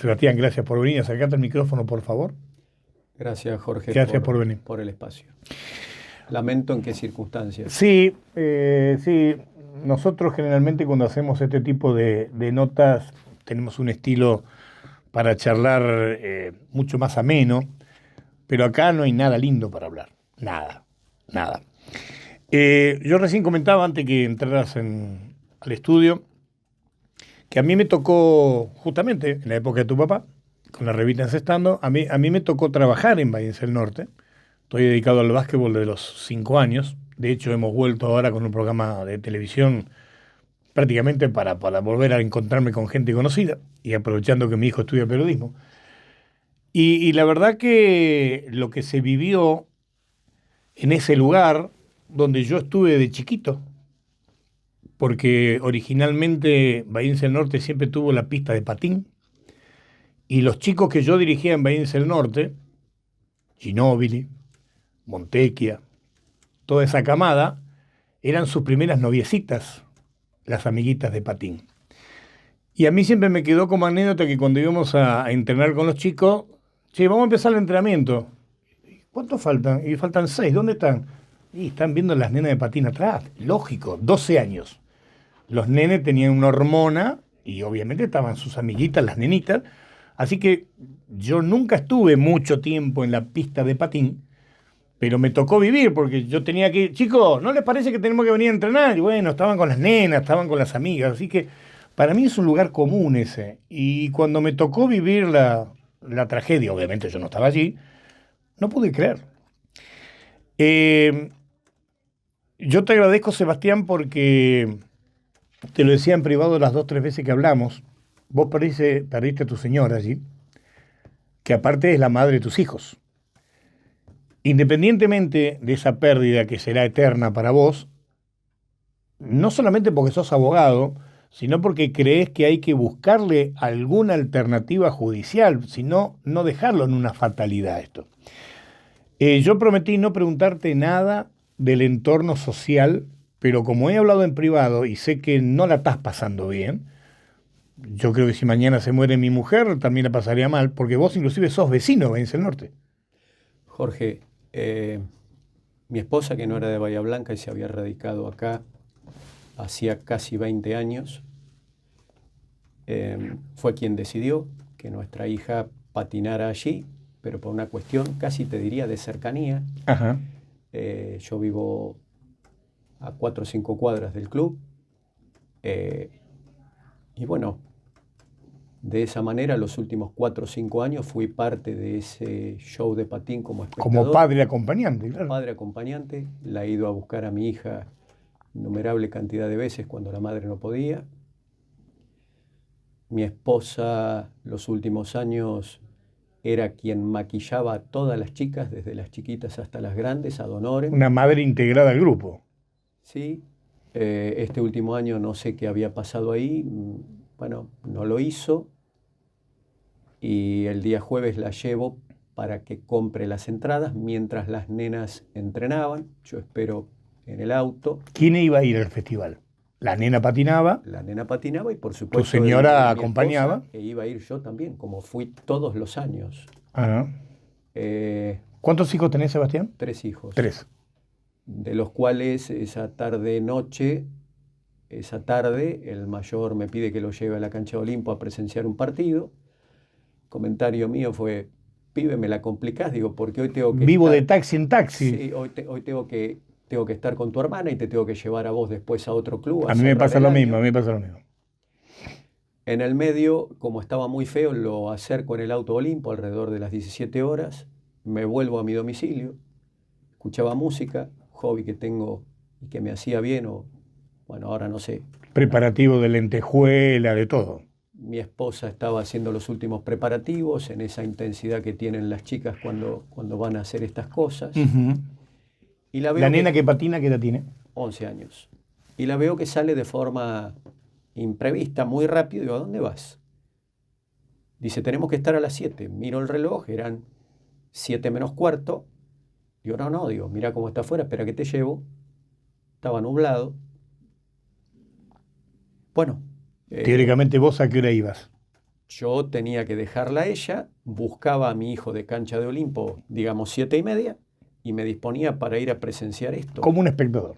Sebastián, gracias por venir. Acercate al micrófono, por favor. Gracias, Jorge, Gracias por venir. por el espacio. Lamento en qué circunstancias. Sí, sí. Nosotros generalmente cuando hacemos este tipo de notas tenemos un estilo para charlar mucho más ameno, pero acá no hay nada lindo para hablar. Nada, nada. Yo recién comentaba antes que entraras al estudio que a mí me tocó, justamente en la época de tu papá, con la revista Encestando, a mí me tocó trabajar en Bahía del Norte. Estoy dedicado al básquetbol de los 5 años. De hecho, hemos vuelto ahora con un programa de televisión prácticamente para volver a encontrarme con gente conocida y aprovechando que mi hijo estudia periodismo. Y la verdad que lo que se vivió en ese lugar donde yo estuve de chiquito, porque originalmente Bahía del Norte siempre tuvo la pista de patín, y los chicos que yo dirigía en Bahía del Norte, Ginóbili, Montecchia, toda esa camada, eran sus primeras noviecitas, las amiguitas de patín. Y a mí siempre me quedó como anécdota que cuando íbamos a entrenar con los chicos, che, vamos a empezar el entrenamiento. ¿Cuántos faltan? Y faltan 6, ¿dónde están? Y están viendo las nenas de patín atrás. Lógico, 12 años. Los nenes tenían una hormona y obviamente estaban sus amiguitas, las nenitas. Así que yo nunca estuve mucho tiempo en la pista de patín, pero me tocó vivir porque yo tenía que, chicos, ¿no les parece que tenemos que venir a entrenar? Y bueno, estaban con las nenas, estaban con las amigas, así que para mí es un lugar común ese. Y cuando me tocó vivir la tragedia, obviamente yo no estaba allí, no pude creer. Eh, yo te agradezco, Sebastián, porque te lo decía en privado las 2 o 3 veces que hablamos. Vos perdiste a tu señora allí, que aparte es la madre de tus hijos. Independientemente de esa pérdida que será eterna para vos, no solamente porque sos abogado, sino porque crees que hay que buscarle alguna alternativa judicial, sino no dejarlo en una fatalidad esto. Yo prometí no preguntarte nada del entorno social, pero como he hablado en privado y sé que no la estás pasando bien, yo creo que si mañana se muere mi mujer, también la pasaría mal, porque vos inclusive sos vecino de Valencia del Norte. Jorge, mi esposa, que no era de Bahía Blanca y se había radicado acá hacía casi 20 años, fue quien decidió que nuestra hija patinara allí, pero por una cuestión casi te diría de cercanía. Ajá. Yo vivo a 4 o 5 cuadras del club. Y bueno, de esa manera los últimos 4 o 5 años fui parte de ese show de patín como espectador. Como padre acompañante, claro. Padre acompañante, la he ido a buscar a mi hija innumerable cantidad de veces cuando la madre no podía. Mi esposa los últimos años era quien maquillaba a todas las chicas, desde las chiquitas hasta las grandes, ad honorem. Una madre integrada al grupo. Sí, este último año no sé qué había pasado ahí, bueno, no lo hizo, y el día jueves la llevo para que compre las entradas mientras las nenas entrenaban. Yo espero en el auto. ¿Quién iba a ir al festival? La nena patinaba. La nena patinaba y por Tu supuesto señora mi acompañaba. esposa, e iba a ir yo también, como fui todos los años. Ajá. Eh, ¿Cuántos hijos tenés, Sebastián? 3 hijos. 3. De los cuales esa tarde el mayor me pide que lo lleve a la cancha de Olimpo a presenciar un partido. Comentario mío fue: pibe, me la complicás, digo, porque hoy tengo que Vivo estar, de taxi en taxi. sí, hoy tengo que estar con tu hermana y te tengo que llevar a vos después a otro club. A mí me cerrar pasa el lo año. mismo, a mí me pasa lo mismo. En el medio, como estaba muy feo, lo acerco en el auto Olimpo alrededor de las 17 horas, me vuelvo a mi domicilio, escuchaba música, hobby que tengo y que me hacía bien, o bueno, ahora no sé. Preparativo de lentejuela, de todo. Mi esposa estaba haciendo los últimos preparativos en esa intensidad que tienen las chicas cuando van a hacer estas cosas. Uh-huh. Y la veo La nena que patina, ¿qué edad tiene? 11 años. Y la veo que sale de forma imprevista, muy rápido. Digo, ¿a dónde vas? Dice, tenemos que estar a las 7. Miro el reloj, eran 7 menos cuarto. Digo, no, digo, mira cómo está afuera, espera que te llevo. Estaba nublado. Bueno. Teóricamente, ¿vos a qué hora ibas? Yo tenía que dejarla a ella, buscaba a mi hijo de Cancha de Olimpo, digamos 7:30, y me disponía para ir a presenciar esto. Como un espectador.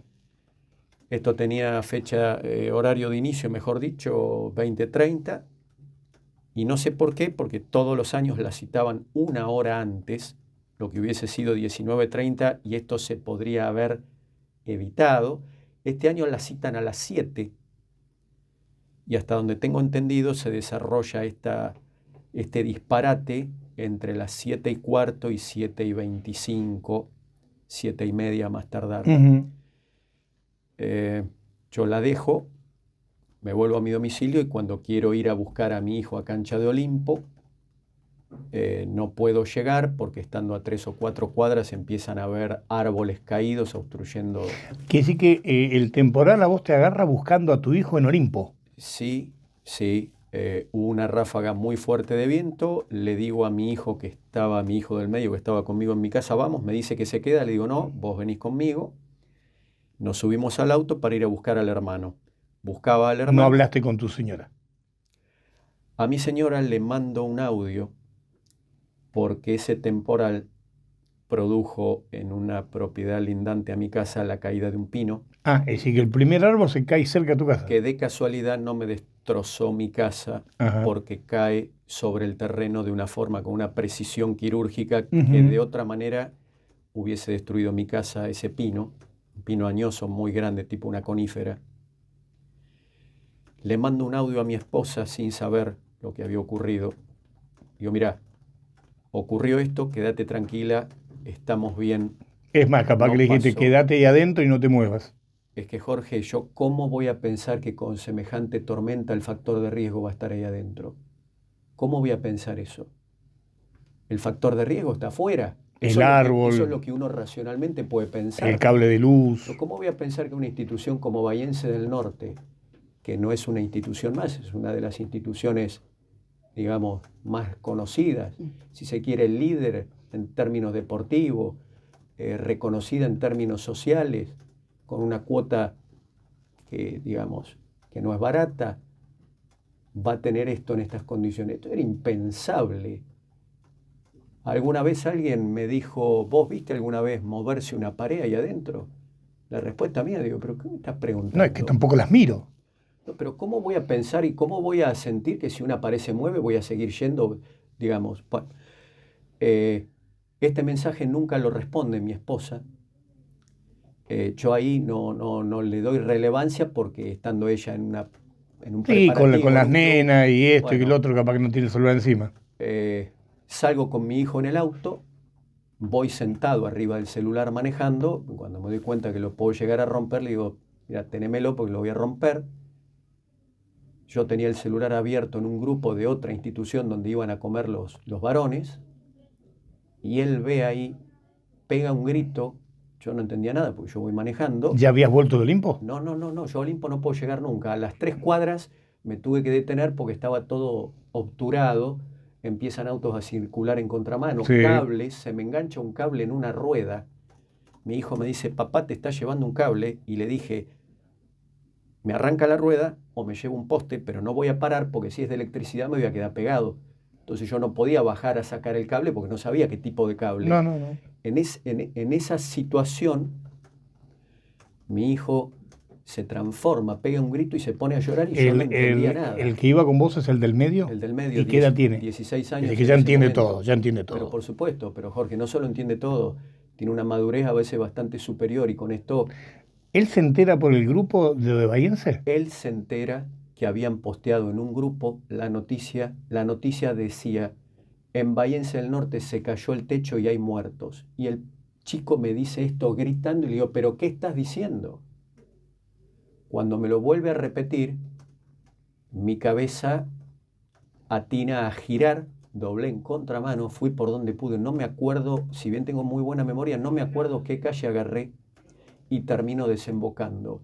Esto tenía fecha, horario de inicio, mejor dicho, 20:30, y no sé por qué, porque todos los años la citaban una hora antes, lo que hubiese sido 19:30, y esto se podría haber evitado. Este año la citan a las 7, y hasta donde tengo entendido se desarrolla este disparate entre las 7:15 y 7:25, 7:30 más tardar. Yo la dejo, me vuelvo a mi domicilio, y cuando quiero ir a buscar a mi hijo a Cancha de Olimpo, no puedo llegar porque estando a 3 o 4 cuadras empiezan a haber árboles caídos obstruyendo. Quiere decir que el temporal a vos te agarra buscando a tu hijo en Olimpo. Sí, sí. Hubo una ráfaga muy fuerte de viento. Le digo a mi hijo mi hijo del medio que estaba conmigo en mi casa, vamos, me dice que se queda. Le digo, no, vos venís conmigo. Nos subimos al auto para ir a buscar al hermano. Buscaba al No hermano. hablaste con tu señora. A mi señora le mando un audio porque ese temporal produjo en una propiedad lindante a mi casa la caída de un pino, Es decir, que el primer árbol se cae cerca de tu casa. que de casualidad no me destrozó mi casa Ajá. porque cae sobre el terreno de una forma, con una precisión quirúrgica, que Ujú. de otra manera hubiese destruido mi casa ese pino, un pino añoso muy grande, tipo una conífera. Le mando un audio a mi esposa sin saber lo que había ocurrido. Digo, mira, ocurrió esto, quédate tranquila, estamos bien. Es más, capaz No que le dijiste, pasó. quédate ahí adentro y no te muevas. Es que, Jorge, yo cómo voy a pensar que con semejante tormenta el factor de riesgo va a estar ahí adentro. ¿Cómo voy a pensar eso? El factor de riesgo está afuera. El árbol, Eso es lo que uno racionalmente puede pensar. el cable de luz. Pero ¿cómo voy a pensar que una institución como Bahiense del Norte, que no es una institución más, es una de las instituciones, digamos, más conocidas, si se quiere, el líder en términos deportivos, reconocida en términos sociales, con una cuota que, digamos, que no es barata, va a tener esto en estas condiciones? Esto era impensable. Alguna vez alguien me dijo, ¿vos viste alguna vez moverse una pared ahí adentro? La respuesta mía, digo, ¿pero qué me estás preguntando? No, es que tampoco las miro. No, pero ¿cómo voy a pensar y cómo voy a sentir que si una pared se mueve voy a seguir yendo, digamos? Bueno, este mensaje nunca lo responde mi esposa. Yo ahí no le doy relevancia porque estando ella en un Sí, preparativo, con las en un club, nenas y esto y el bueno, otro, capaz que no tiene el celular encima. salgo con mi hijo en el auto, voy sentado arriba del celular manejando. Cuando me doy cuenta que lo puedo llegar a romper, le digo, mira, tenémelo porque lo voy a romper. Yo tenía el celular abierto en un grupo de otra institución donde iban a comer los varones, y él ve ahí, pega un grito. Yo no entendía nada porque yo voy manejando. ¿Ya habías vuelto de Olimpo? No, yo a Olimpo no puedo llegar nunca. A las 3 cuadras me tuve que detener porque estaba todo obturado. Empiezan autos a circular en contramano, Sí. cables, se me engancha un cable en una rueda. Mi hijo me dice, papá, te está llevando un cable, y le dije, me arranca la rueda o me llevo un poste, pero no voy a parar porque si es de electricidad me voy a quedar pegado. Entonces yo no podía bajar a sacar el cable porque no sabía qué tipo de cable. No. En esa situación, mi hijo se transforma, pega un grito y se pone a llorar, y yo no entendía nada. ¿El que iba con vos es el del medio? El del medio. ¿Y qué edad tiene? 16 años. Es que en ya ese entiende momento. todo, ya entiende todo. Pero por supuesto, pero Jorge, no solo entiende todo, tiene una madurez a veces bastante superior, y con esto ¿Él se entera por el grupo de Bahiense? él se entera que habían posteado en un grupo la noticia. La noticia decía, en Bahiense del Norte se cayó el techo y hay muertos. Y el chico me dice esto gritando, y le digo, ¿pero qué estás diciendo? Cuando me lo vuelve a repetir, mi cabeza atina a girar, doblé en contramano, fui por donde pude. No me acuerdo, si bien tengo muy buena memoria, no me acuerdo qué calle agarré, y termino desembocando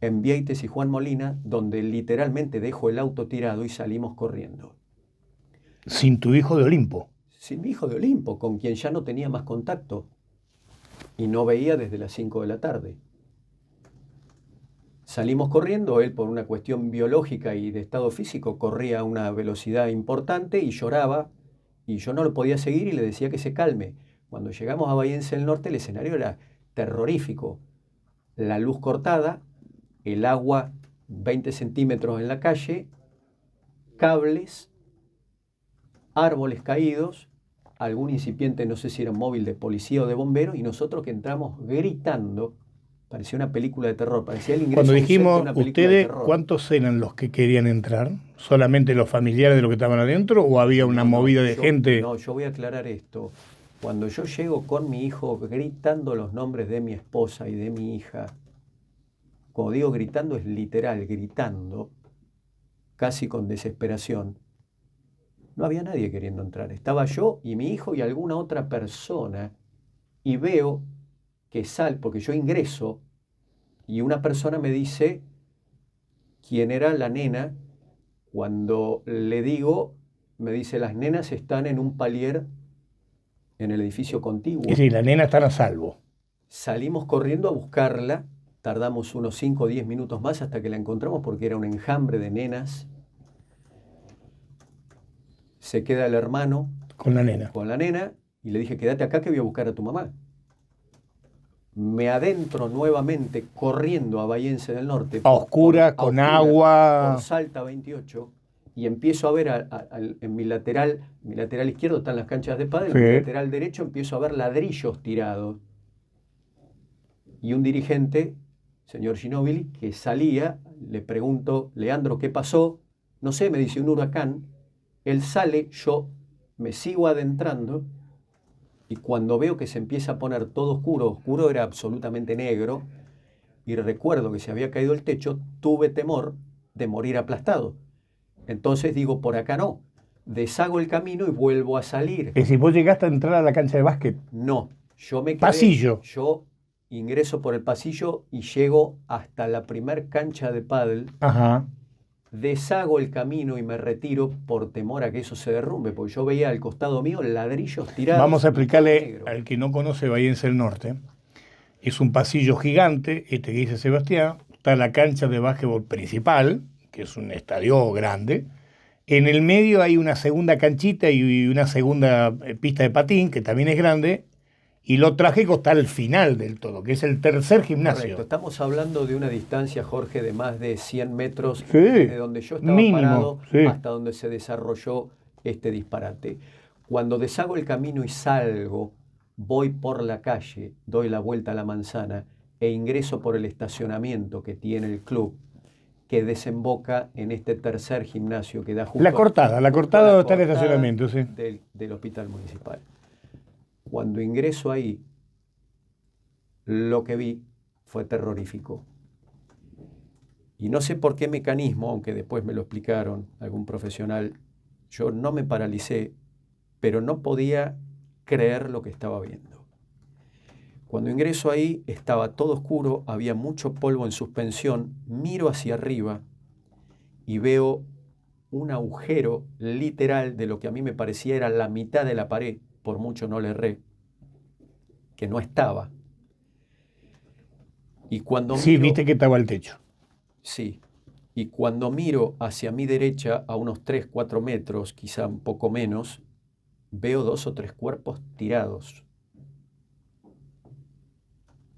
en Vieites y Juan Molina, donde literalmente dejo el auto tirado y salimos corriendo. Sin tu hijo de Olimpo. Sin mi hijo de Olimpo, con quien ya no tenía más contacto y no veía desde las 5 de la tarde. Salimos corriendo, él por una cuestión biológica y de estado físico corría a una velocidad importante y lloraba, y yo no lo podía seguir y le decía que se calme. Cuando llegamos a Bahiense del Norte, el escenario era terrorífico. La luz cortada, el agua 20 centímetros en la calle, cables, árboles caídos, algún incipiente, no sé si era un móvil de policía o de bomberos, y nosotros que entramos gritando. Parecía una película de terror, parecía el ingreso Cuando a un set de dijimos, una película de ¿ustedes terror. cuántos eran los que querían entrar? ¿Solamente los familiares de los que estaban adentro o había una movida de gente? No, yo voy a aclarar esto. Cuando yo llego con mi hijo gritando los nombres de mi esposa y de mi hija, cuando digo gritando es literal, gritando, casi con desesperación, no había nadie queriendo entrar. Estaba yo y mi hijo y alguna otra persona, y veo que porque yo ingreso, y una persona me dice quién era la nena. Cuando le digo, me dice, las nenas están en un palier en el edificio Es contiguo. decir, las nenas están a salvo. Salimos corriendo a buscarla, tardamos unos 5 o 10 minutos más hasta que la encontramos porque era un enjambre de nenas. Se queda el hermano Con la nena. con la nena y le dije, quédate acá que voy a buscar a tu mamá. Me adentro nuevamente corriendo a Bahiense del Norte. A oscura, con agua. Por Salta 28. Y empiezo a ver en mi lateral izquierdo están las canchas de pádel, en mi Sí. lateral derecho empiezo a ver ladrillos tirados. Y un dirigente, señor Ginóbili, que salía, le pregunto, Leandro, ¿qué pasó? No sé, me dice un huracán. Él sale, yo me sigo adentrando, y cuando veo que se empieza a poner todo oscuro, oscuro era absolutamente negro, y recuerdo que se había caído el techo, tuve temor de morir aplastado. Entonces digo, por acá no. Deshago el camino y vuelvo a salir. Es decir, vos llegaste a entrar a la cancha de básquet. No, yo me quedé. Pasillo. Yo ingreso por el pasillo y llego hasta la primer cancha de pádel. Ajá. Deshago el camino y me retiro por temor a que eso se derrumbe, porque yo veía al costado mío ladrillos tirados. Vamos a y todo explicarle negro. al que no conoce Bahiense del Norte. Es un pasillo gigante, este que dice Sebastián. Está la cancha de básquetbol principal, que es un estadio grande. En el medio hay una segunda canchita y una segunda pista de patín, que también es grande. Y lo trágico está al final del todo, que es el tercer gimnasio. Correcto, estamos hablando de una distancia, Jorge, de más de 100 metros Sí, desde donde yo estaba mínimo, parado sí. hasta donde se desarrolló este disparate. Cuando deshago el camino y salgo, voy por la calle, doy la vuelta a la manzana e ingreso por el estacionamiento que tiene el club, que desemboca en este tercer gimnasio que da justo La cortada a la donde está el cortada estacionamiento, sí. del hospital municipal. Cuando ingreso ahí, lo que vi fue terrorífico. Y no sé por qué mecanismo, aunque después me lo explicaron algún profesional, yo no me paralicé, pero no podía creer lo que estaba viendo. Cuando ingreso ahí estaba todo oscuro, había mucho polvo en suspensión, miro hacia arriba y veo un agujero literal de lo que a mí me parecía era la mitad de la pared, por mucho no le erré, que no estaba. Y cuando Sí, miro, viste que estaba el techo. sí, y cuando miro hacia mi derecha a unos 3, 4 metros, quizá un poco menos, veo 2 o 3 cuerpos tirados.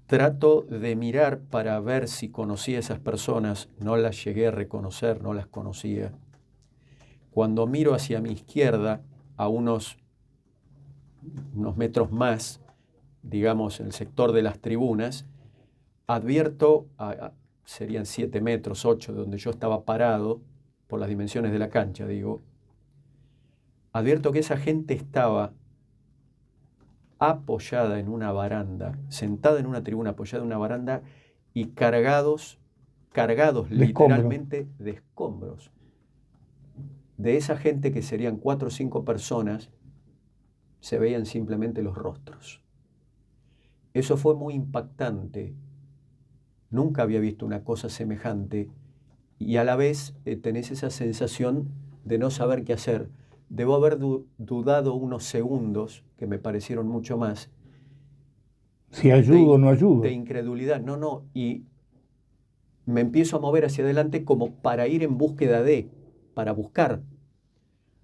Trato de mirar para ver si conocía a esas personas, no las llegué a reconocer, no las conocía. Cuando miro hacia mi izquierda, a unos metros más, digamos, en el sector de las tribunas, advierto, serían 7 metros, 8, de donde yo estaba parado, por las dimensiones de la cancha, digo, advierto que esa gente estaba apoyada en una baranda, sentada en una tribuna, apoyada en una baranda, y cargados De literalmente de escombros. De esa gente, que serían 4 o 5 personas, se veían simplemente los rostros. Eso fue muy impactante. Nunca había visto una cosa semejante, y a la vez tenés esa sensación de no saber qué hacer. Debo haber dudado unos segundos, que me parecieron mucho más. Si ayudo o no ayudo. De incredulidad. No, y me empiezo a mover hacia adelante como para ir en búsqueda para buscar.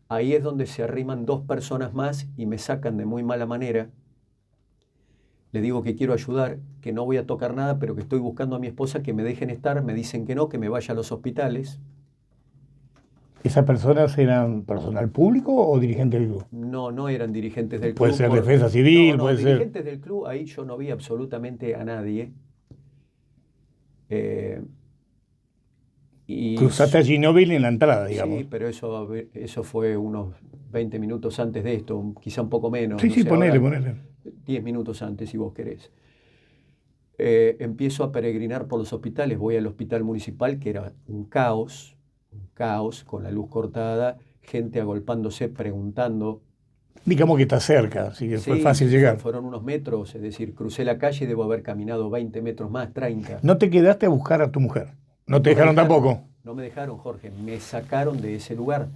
Ahí es donde se arriman 2 personas más y me sacan de muy mala manera. Le digo que quiero ayudar, que no voy a tocar nada, pero que estoy buscando a mi esposa, que me dejen estar. Me dicen que no, que me vaya a los hospitales. ¿Esas personas eran personal público o dirigente del club? No, no eran dirigentes del Puede club. ser defensa civil, No, puede ser... dirigentes del club, ahí yo no vi absolutamente a nadie. Eh, y Cruzaste a Ginóbili en la entrada, digamos. sí, pero eso fue unos 20 minutos antes de esto, quizá un poco menos, Sí, no sí, sé, ahora ponele. 10 minutos antes, si vos querés. Empiezo a peregrinar por los hospitales, voy al hospital municipal, que era un caos, con la luz cortada, gente agolpándose, preguntando. Digamos que está cerca, así que fue Sí, fácil llegar. fueron unos metros, es decir, crucé la calle y debo haber caminado 20 metros más, 30. No te quedaste a buscar a tu mujer. No te No me dejaron tampoco. No me dejaron, Jorge, me sacaron de ese lugar.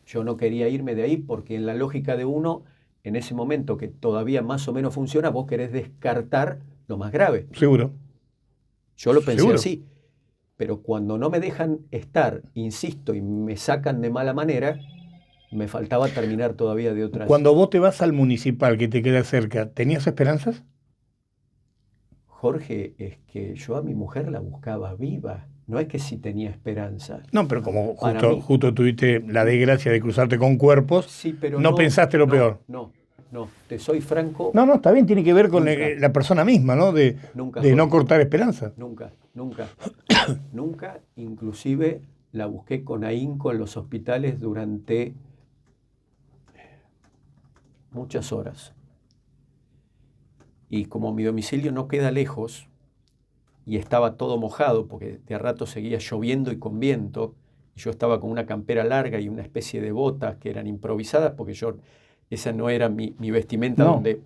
Yo no quería irme de ahí porque en la lógica de uno, en ese momento que todavía más o menos funciona, vos querés descartar lo más grave. Seguro, Yo lo pensé seguro. así, pero cuando no me dejan estar, insisto, y me sacan de mala manera, me faltaba terminar todavía de otras. Cuando vos te vas al municipal que te queda cerca, ¿tenías esperanzas? Jorge, es que yo a mi mujer la buscaba viva, no es que sí tenía esperanza. No, pero como Para justo, mí, justo tuviste la desgracia de cruzarte con cuerpos, sí, pero no pensaste lo peor. no, te soy franco, No, está bien, tiene que ver con nunca, la persona misma, ¿no? nunca, De no Jorge, cortar esperanza. nunca, nunca, inclusive la busqué con ahínco en los hospitales durante muchas horas. Y como mi domicilio no queda lejos y estaba todo mojado, porque de a rato seguía lloviendo y con viento, y yo estaba con una campera larga y una especie de botas que eran improvisadas, porque esa no era mi vestimenta No, donde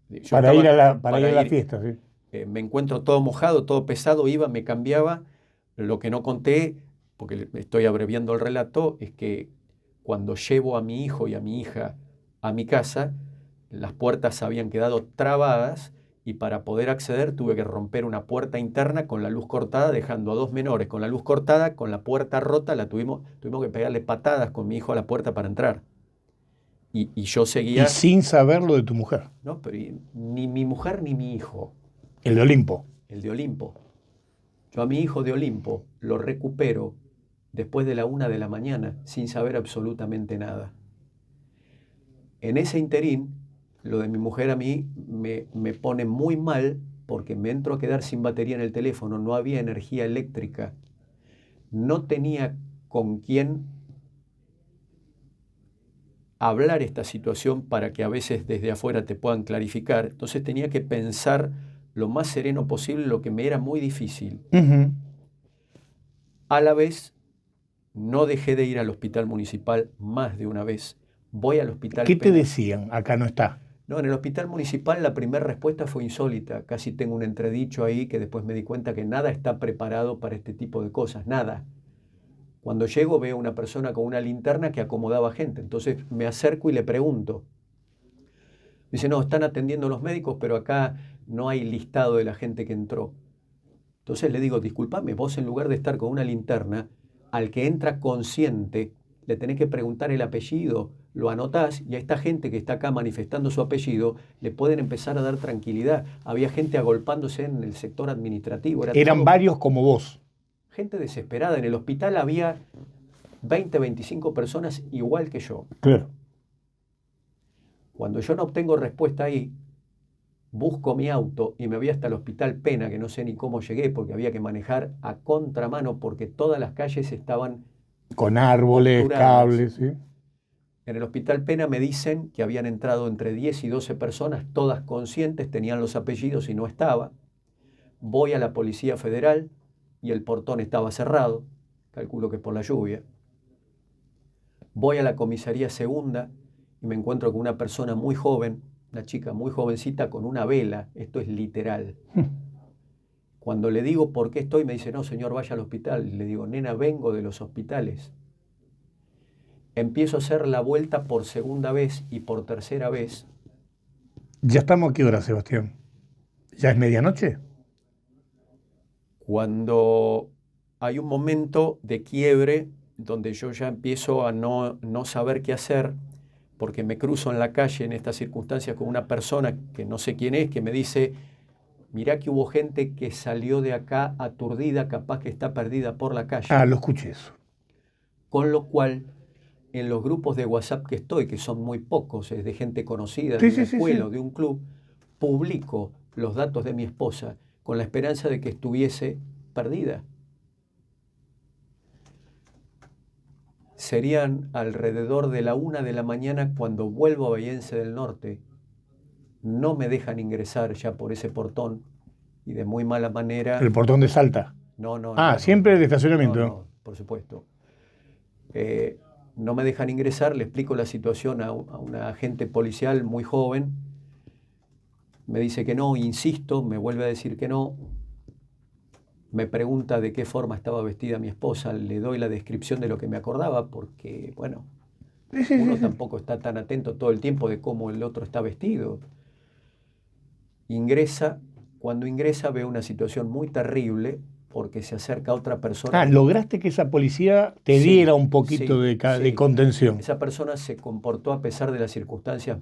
yo para ir estaba a para ir para a la ir, fiesta, sí. me encuentro todo mojado, todo pesado, iba, me cambiaba. Lo que no conté, porque estoy abreviando el relato, es que cuando llevo a mi hijo y a mi hija a mi casa, las puertas habían quedado trabadas y para poder acceder tuve que romper una puerta interna con la luz cortada, dejando a 2 menores con la luz cortada, con la puerta rota, tuvimos que pegarle patadas con mi hijo a la puerta para entrar. Y yo Y seguía, sin saber lo de tu mujer, ¿no? Pero ni mi mujer ni mi hijo, el de Olimpo. el de Olimpo. Yo a mi hijo de Olimpo lo recupero después de la 1 de la mañana sin saber absolutamente nada. En ese interín, lo de mi mujer a mí me pone muy mal porque me entro a quedar sin batería en el teléfono, no había energía eléctrica, no tenía con quién hablar esta situación para que a veces desde afuera te puedan clarificar. Entonces tenía que pensar lo más sereno posible, lo que me era muy difícil. Ujú. A la vez, no dejé de ir al hospital municipal más de una vez. Voy al hospital ¿Qué te Pena. decían? Acá no está. No, en el hospital municipal la primera respuesta fue insólita. Casi tengo un entredicho ahí que después me di cuenta que nada está preparado para este tipo de cosas, nada. Cuando llego veo una persona con una linterna que acomodaba gente. Entonces me acerco y le pregunto. Dice, no, están atendiendo los médicos, pero acá no hay listado de la gente que entró. Entonces le digo, disculpame, vos en lugar de estar con una linterna, al que entra consciente, le tenés que preguntar el apellido, lo anotás y a esta gente que está acá manifestando su apellido le pueden empezar a dar tranquilidad. Había gente agolpándose en el sector administrativo, era Eran todo varios como vos. gente desesperada. En el hospital había 20, 25 personas igual que yo. Claro. Cuando yo no obtengo respuesta ahí, busco mi auto y me voy hasta el hospital Pena, que no sé ni cómo llegué porque había que manejar a contramano porque todas las calles estaban Con árboles, obturadas. cables, ¿sí? En el hospital Pena me dicen que habían entrado entre 10 y 12 personas, todas conscientes, tenían los apellidos y no estaba. Voy a la Policía Federal y el portón estaba cerrado, calculo que por la lluvia. Voy a la comisaría segunda y me encuentro con una persona muy joven, una chica muy jovencita con una vela, esto es literal. Cuando le digo por qué estoy, me dice, no, señor, vaya al hospital. Y le digo, nena, vengo de los hospitales. Empiezo a hacer la vuelta por segunda vez y por tercera vez. ¿Ya estamos a qué hora, Sebastián? ¿Ya es medianoche? Cuando hay un momento de quiebre donde yo ya empiezo a no saber qué hacer, porque me cruzo en la calle en estas circunstancias con una persona que no sé quién es, que me dice, mirá que hubo gente que salió de acá aturdida, capaz que está perdida por la calle. Ah, lo escuché eso. Con lo cual, en los grupos de WhatsApp que estoy, que son muy pocos, es de gente conocida, Sí, de una sí, sí, escuela sí. o de un club, publico los datos de mi esposa con la esperanza de que estuviese perdida. Serían alrededor de la 1 de la mañana cuando vuelvo a Bahiense del Norte. No me dejan ingresar ya por ese portón y de muy mala manera. El portón de Salta. No, no, Ah, no, no, siempre el no, no, estacionamiento. no, por supuesto. No me dejan ingresar, le explico la situación a una agente policial muy joven. Me dice que no, insisto, me vuelve a decir que no. Me pregunta de qué forma estaba vestida mi esposa, le doy la descripción de lo que me acordaba, porque, bueno, Sí, sí, sí, uno sí. tampoco está tan atento todo el tiempo de cómo el otro está vestido. Ingresa, cuando ingresa ve una situación muy terrible porque se acerca otra persona. Ah, lograste que esa policía te Sí, diera un poquito sí, de sí. contención. Esa persona se comportó a pesar de las circunstancias,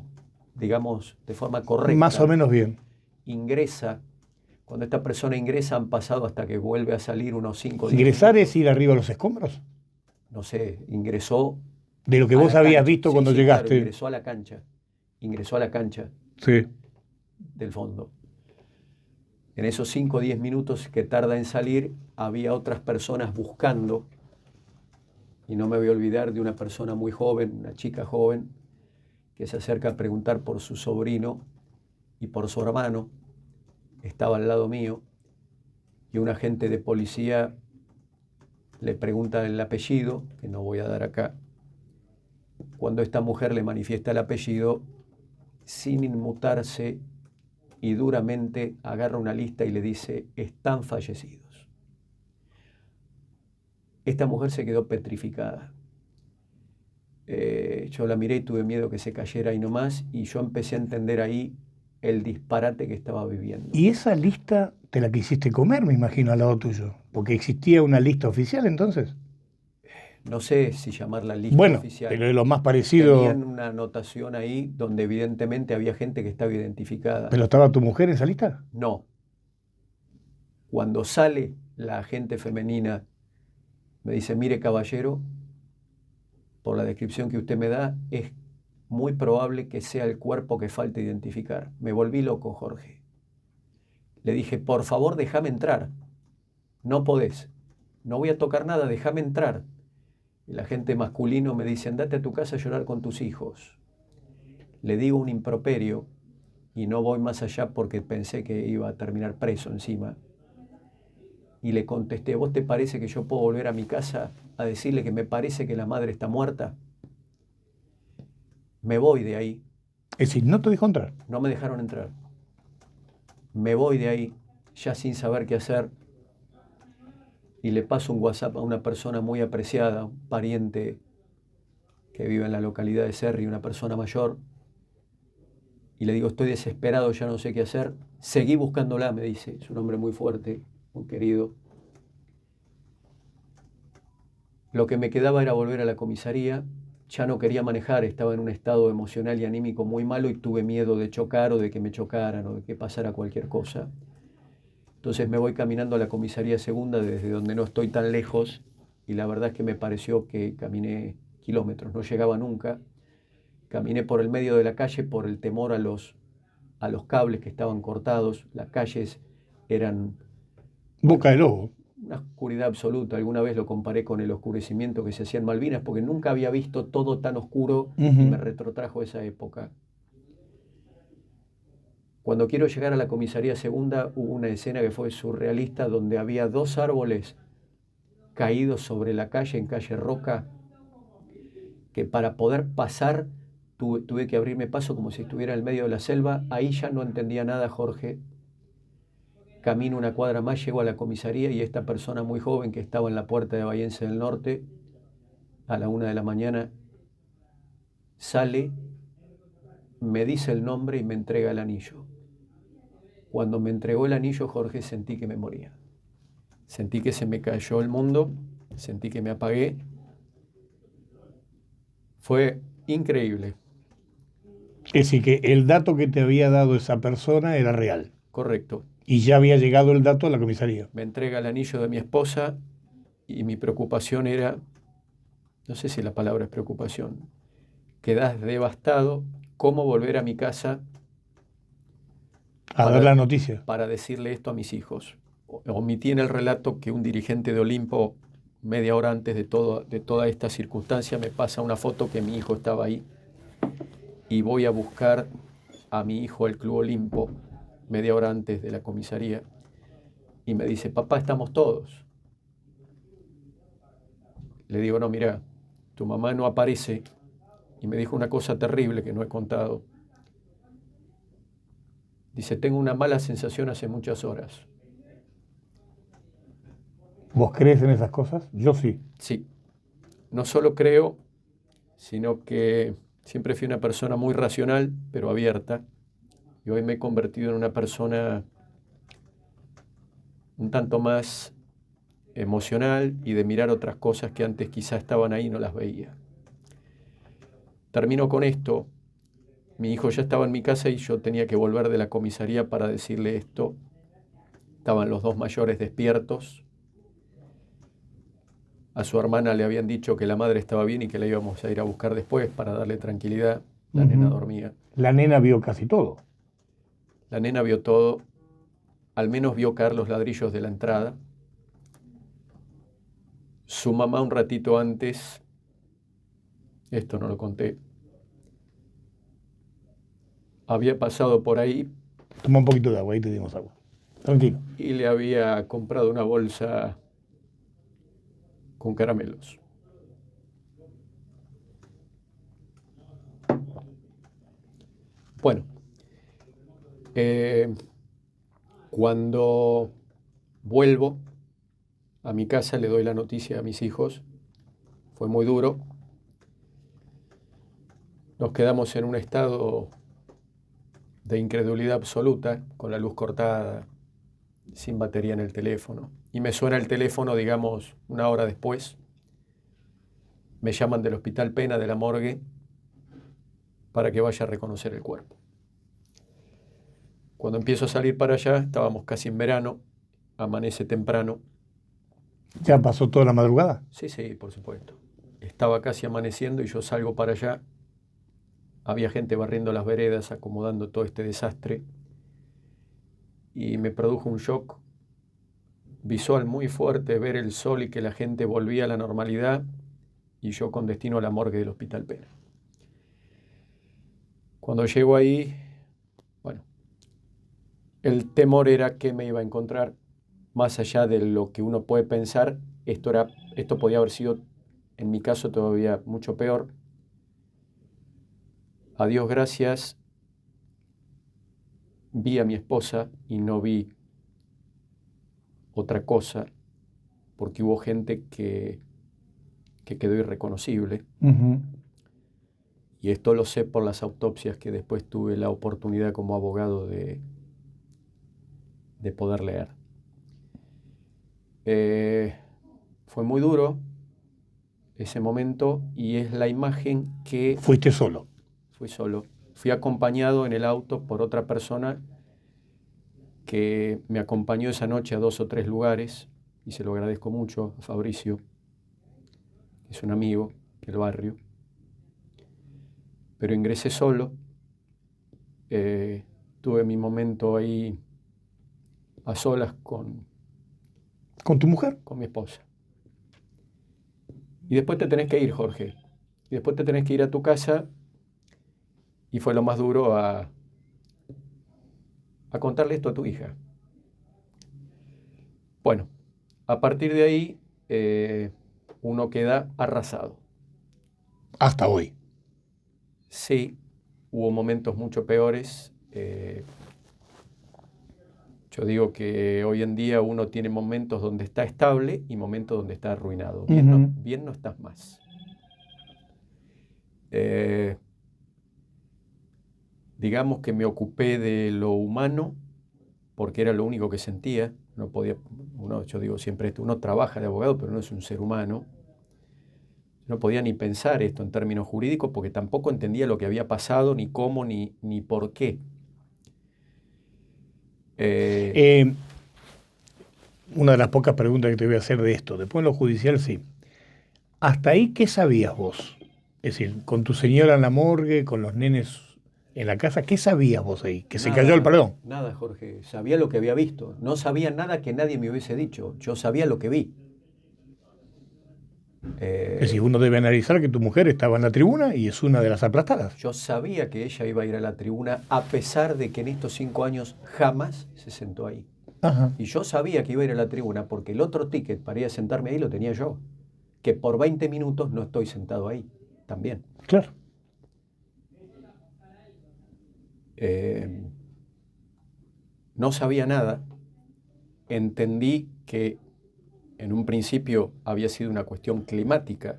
digamos, de forma Más o correcta. menos bien. Ingresa, cuando esta persona ingresa han pasado hasta que vuelve a salir unos 5 o 10 ¿Ingresar es minutos. ir arriba a los escombros? No sé, ingresó De lo que a vos la habías cancha. visto Sí, cuando sí, claro, llegaste. ingresó a la cancha. Ingresó a la cancha Sí. del fondo. En esos 5 o 10 minutos que tarda en salir, había otras personas buscando, y no me voy a olvidar de una persona muy joven, una chica joven, que se acerca a preguntar por su sobrino y por su hermano, estaba al lado mío, y un agente de policía le pregunta el apellido, que no voy a dar acá. Cuando esta mujer le manifiesta el apellido, sin inmutarse y duramente agarra una lista y le dice, están fallecidos. Esta mujer se quedó petrificada. Yo la miré y tuve miedo que se cayera ahí nomás, y yo empecé a entender ahí el disparate que estaba viviendo. Y esa lista te la quisiste comer, me imagino, al lado tuyo. Porque existía una lista oficial entonces. No sé si llamarla lista Bueno, pero oficial. es lo más parecido. Tenían una anotación ahí donde evidentemente había gente que estaba identificada. ¿Pero estaba tu mujer en esa lista? No. Cuando sale la agente femenina, me dice, mire caballero, por la descripción que usted me da, es muy probable que sea el cuerpo que falta identificar. Me volví loco, Jorge. Le dije, por favor, déjame entrar. No podés. No voy a tocar nada, déjame entrar. El agente masculino me dice, andate a tu casa a llorar con tus hijos. Le digo un improperio y no voy más allá porque pensé que iba a terminar preso encima. Y le contesté, ¿vos te parece que yo puedo volver a mi casa a decirle que me parece que la madre está muerta? Me voy de ahí. Es decir, no te dejó entrar. No me dejaron entrar. Me voy de ahí, ya sin saber qué hacer, y le paso un WhatsApp a una persona muy apreciada, un pariente que vive en la localidad de Cerri, una persona mayor, y le digo, estoy desesperado, ya no sé qué hacer. Seguí buscándola, me dice, es un hombre muy fuerte, muy querido. Lo que me quedaba era volver a la comisaría. Ya no quería manejar, estaba en un estado emocional y anímico muy malo y tuve miedo de chocar o de que me chocaran o de que pasara cualquier cosa. Entonces me voy caminando a la comisaría segunda desde donde no estoy tan lejos, y la verdad es que me pareció que caminé kilómetros, no llegaba nunca. Caminé por el medio de la calle por el temor a los cables que estaban cortados. Las calles eran, Boca bueno, de lobo. una oscuridad absoluta. Alguna vez lo comparé con el oscurecimiento que se hacía en Malvinas, porque nunca había visto todo tan oscuro y me Ujú. retrotrajo a esa época. Cuando quiero llegar a la comisaría segunda, hubo una escena que fue surrealista, donde había 2 árboles caídos sobre la calle, en calle Roca, que para poder pasar tuve que abrirme paso como si estuviera en el medio de la selva. Ahí ya no entendía nada, Jorge. Camino una cuadra más, llego a la comisaría, y esta persona muy joven que estaba en la puerta de Bahiense del Norte, a la 1 de la mañana, sale, me dice el nombre y me entrega el anillo. Cuando me entregó el anillo, Jorge, sentí que me moría. Sentí que se me cayó el mundo, sentí que me apagué. Fue increíble, Es decir, que el dato que te había dado esa persona era real correcto. y ya había llegado el dato a la comisaría. Me entrega el anillo de mi esposa y mi preocupación era, no sé si la palabra es preocupación, quedás devastado, cómo volver a mi casa A dar para, la noticia. para decirle esto a mis hijos. Omití en el relato que un dirigente de Olimpo, media hora antes de toda esta circunstancia, me pasa una foto que mi hijo estaba ahí y voy a buscar a mi hijo al Club Olimpo media hora antes de la comisaría y me dice, papá, estamos todos. Le digo, no, mira, tu mamá no aparece y me dijo una cosa terrible que no he contado. Dice, tengo una mala sensación hace muchas horas. ¿Vos crees en esas cosas? Yo sí. Sí, no solo creo, sino que siempre fui una persona muy racional, pero abierta, y hoy me he convertido en una persona un tanto más emocional y de mirar otras cosas que antes quizá estaban ahí y no las veía. Termino con esto. Mi hijo ya estaba en mi casa y yo tenía que volver de la comisaría para decirle esto. Estaban los dos mayores despiertos. A su hermana le habían dicho que la madre estaba bien y que la íbamos a ir a buscar después para darle tranquilidad. La nena Ujú. dormía. La nena vio casi todo. La nena vio todo, al menos vio caer los ladrillos de la entrada. Su mamá un ratito antes, esto no lo conté, había pasado por ahí Toma un poquito de agua, ahí te dimos agua. Tranquilo. y le había comprado una bolsa con caramelos. Bueno, cuando vuelvo a mi casa le doy la noticia a mis hijos. Fue muy duro. Nos quedamos en un estado de incredulidad absoluta, con la luz cortada, sin batería en el teléfono. Y me suena el teléfono, digamos, una hora después. Me llaman del Hospital Pena, de la morgue, para que vaya a reconocer el cuerpo. Cuando empiezo a salir para allá, estábamos casi en verano, amanece temprano. ¿Ya pasó toda la madrugada? Sí, sí, por supuesto. Estaba casi amaneciendo y yo salgo para allá. Había gente barriendo las veredas, acomodando todo este desastre. Y me produjo un shock visual muy fuerte ver el sol y que la gente volvía a la normalidad y yo con destino a la morgue del Hospital Pena. Cuando llego ahí, bueno, el temor era que me iba a encontrar, más allá de lo que uno puede pensar, esto podía haber sido, en mi caso, todavía mucho peor. A Dios gracias, vi a mi esposa y no vi otra cosa, porque hubo gente que quedó irreconocible. Ujú. Y esto lo sé por las autopsias que después tuve la oportunidad como abogado de poder leer. Fue muy duro ese momento y es la imagen que Fuiste solo. fui solo. Fui acompañado en el auto por otra persona que me acompañó esa noche a 2 o 3 lugares y se lo agradezco mucho a Fabricio, que es un amigo del barrio. Pero ingresé solo, tuve mi momento ahí a solas ¿Con tu mujer? con mi esposa. Y después te tenés que ir, Jorge. Y después te tenés que ir a tu casa y fue lo más duro a contarle esto a tu hija. Bueno, a partir de ahí uno queda arrasado. Hasta hoy. Sí, hubo momentos mucho peores. Yo digo que hoy en día uno tiene momentos donde está estable y momentos donde está arruinado. Ujú. Bien no estás más. Eh, digamos que me ocupé de lo humano porque era lo único que sentía. No podía, yo digo siempre esto, uno trabaja de abogado, pero no es un ser humano. No podía ni pensar esto en términos jurídicos porque tampoco entendía lo que había pasado, ni cómo, ni por qué. Eh, una de las pocas preguntas que te voy a hacer de esto, después en lo judicial sí. ¿Hasta ahí qué sabías vos? Es decir, con tu señora en la morgue, con los nenes en la casa, ¿qué sabías vos ahí? Que se cayó el perdón. Nada, Jorge. Sabía lo que había visto. No sabía nada que nadie me hubiese dicho. Yo sabía lo que vi. Es decir, uno debe analizar que tu mujer estaba en la tribuna y es una de las aplastadas. Yo sabía que ella iba a ir a la tribuna a pesar de que en estos 5 años jamás se sentó ahí. Ajá. Y yo sabía que iba a ir a la tribuna porque el otro ticket para ir a sentarme ahí lo tenía yo. Que por 20 minutos no estoy sentado ahí. También. Claro. No sabía nada. Entendí que en un principio había sido una cuestión climática.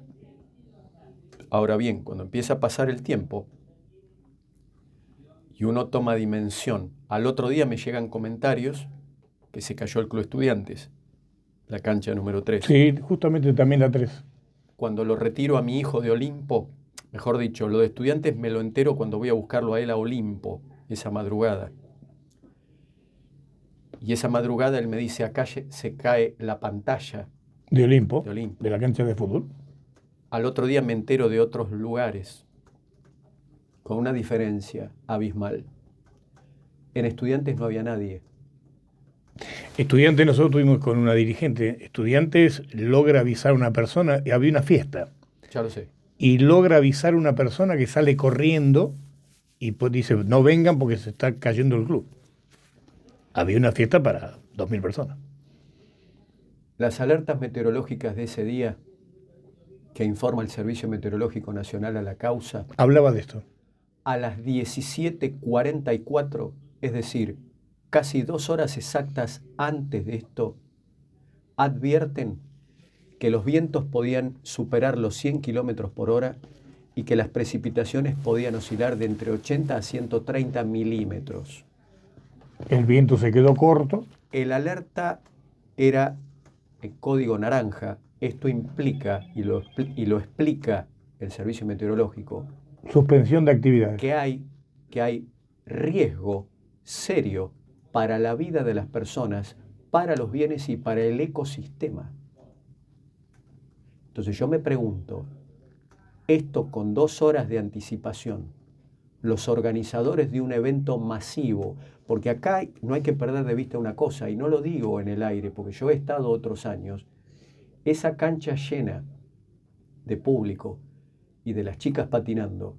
Ahora bien, cuando empieza a pasar el tiempo y uno toma dimensión, al otro día me llegan comentarios que se cayó el Club Estudiantes, la cancha número 3. Sí, justamente también la 3. Cuando lo retiro a mi hijo de Olimpo, mejor dicho, lo de Estudiantes me lo entero cuando voy a buscarlo a él a Olimpo, esa madrugada. Y esa madrugada él me dice, acá se cae la pantalla De Olimpo, de Olimpo. de la cancha de fútbol. Al otro día me entero de otros lugares, con una diferencia abismal. En Estudiantes no había nadie. Estudiantes, nosotros tuvimos con una dirigente. Estudiantes logra avisar a una persona, y había una fiesta. Ya lo sé. Y logra avisar a una persona que sale corriendo y pues dice, no vengan porque se está cayendo el club. Había una fiesta para 2.000 personas. Las alertas meteorológicas de ese día, que informa el Servicio Meteorológico Nacional a la causa, Hablaba de esto. a las 17:44, es decir, casi 2 horas exactas antes de esto, advierten que los vientos podían superar los 100 kilómetros por hora y que las precipitaciones podían oscilar de entre 80 a 130 milímetros. El viento se quedó corto. El alerta era en código naranja. Esto implica, y lo explica el Servicio Meteorológico, Suspensión de actividades. que hay riesgo serio para la vida de las personas, para los bienes y para el ecosistema. Entonces yo me pregunto, esto con 2 horas de anticipación, los organizadores de un evento masivo, porque acá no hay que perder de vista una cosa, y no lo digo en el aire, porque yo he estado otros años, esa cancha llena de público y de las chicas patinando,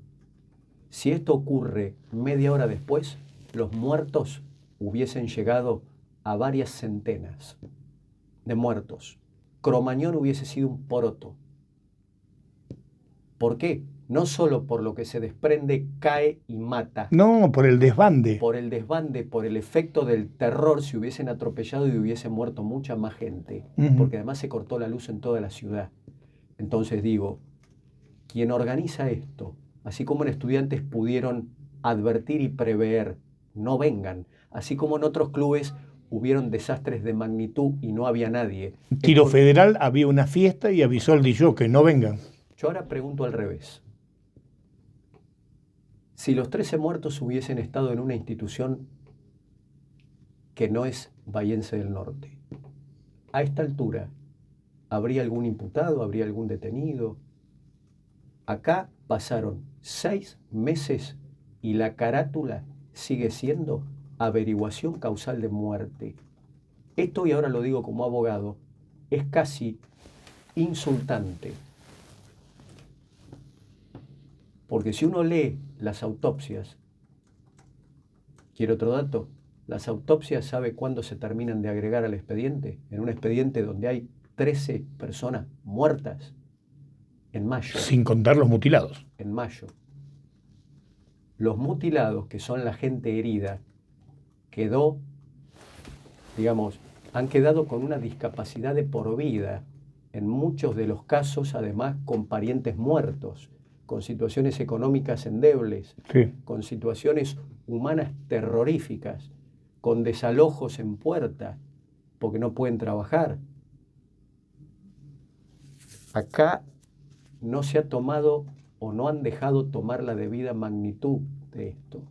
si esto ocurre media hora después, los muertos hubiesen llegado a varias centenas de muertos. Cromañón hubiese sido un poroto. ¿Por qué? No solo por lo que se desprende, cae y mata. No, por el desbande. Por el desbande, por el efecto del terror, se hubiesen atropellado y hubiese muerto mucha más gente. Porque además se cortó la luz en toda la ciudad. Entonces digo, quien organiza esto, así como en Estudiantes pudieron advertir y prever, no vengan. Así como en otros clubes hubieron desastres de magnitud y no había nadie. Tiro Federal había una fiesta y avisó al DJ que no vengan. Yo ahora pregunto al revés. Si los 13 muertos hubiesen estado en una institución que no es Bahiense del Norte, a esta altura, ¿habría algún imputado? ¿Habría algún detenido? Acá pasaron 6 meses y la carátula sigue siendo averiguación causal de muerte. Esto, y ahora lo digo como abogado, es casi insultante. Porque si uno lee las autopsias, ¿quiere otro dato? Las autopsias, ¿sabe cuándo se terminan de agregar al expediente? En un expediente donde hay 13 personas muertas. En mayo. Sin contar los mutilados. En mayo. Los mutilados, que son la gente herida, han quedado con una discapacidad de por vida. En muchos de los casos, además, con parientes muertos, con situaciones económicas endebles, Sí. con situaciones humanas terroríficas, con desalojos en puerta, porque no pueden trabajar. Acá no se ha tomado o no han dejado tomar la debida magnitud de esto.